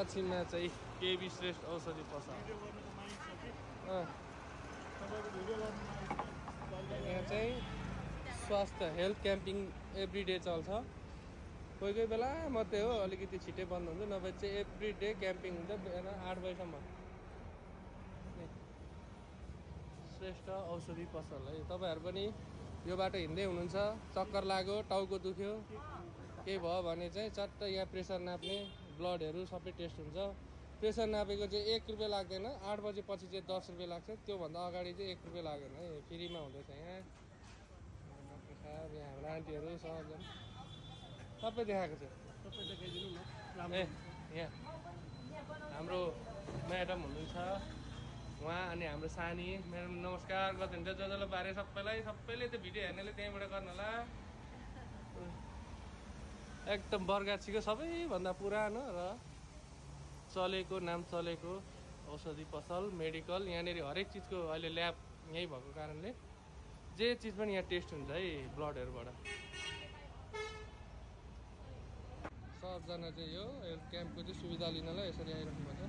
पश्चिममा चाहिँ केबी श्रेष्ठ औषधि पसल। यहाँ चाहिँ स्वास्थ्य हेल्थ क्याम्पिङ एभ्रिडे चल्छ। कोही कोही बेला मात्रै हो अलिकति छिटै बन्द हुन्छ, नभए चाहिँ एभ्रिडे क्याम्पिङ हुन्छ बिहान 8 बजीसम्म। श्रेष्ठ औषधि पसल है। तपाईँहरू पनि यो बाटो हिँड्दै हुनुहुन्छ, चक्कर लाग्यो, टाउको दुख्यो, केही भयो भने चाहिँ चट्ट यहाँ प्रेसर नाप्ने ब्लडहरू सबै टेस्ट हुन्छ। प्रेसर नापेको चाहिँ 1 रुपियाँ लाग्दैन, 8 बजेपछि चाहिँ 10 रुपियाँ लाग्छ। त्योभन्दा अगाडि चाहिँ 1 रुपियाँ लागेन है, फ्रीमा हुँदैछ यहाँ। यहाँ हाम्रो आन्टीहरू सबजना सबै देखाएको छ। सबै देखाइदिनु न। ए यहाँ हाम्रो म्याडम हुनुहुन्छ उहाँ, अनि हाम्रो सानी म्याडम नमस्कार गर्नुहुन्छ जसलाई बारे सबैलाई। सबैले त्यो भिडियो हेर्नेले त्यहीँबाट गर्नु होला। एकदम बरगाछीको सबैभन्दा पुरानो र चलेको नाम चलेको औषधि पसल मेडिकल। यहाँनिर हरेक चिजको अहिले ल्याब यहीँ भएको कारणले जे चिज पनि यहाँ टेस्ट हुन्छ है ब्लडहरूबाट। सबजना चाहिँ यो हेल्थ क्याम्पको चाहिँ सुविधा लिनलाई यसरी आइराख्नु पर्छ।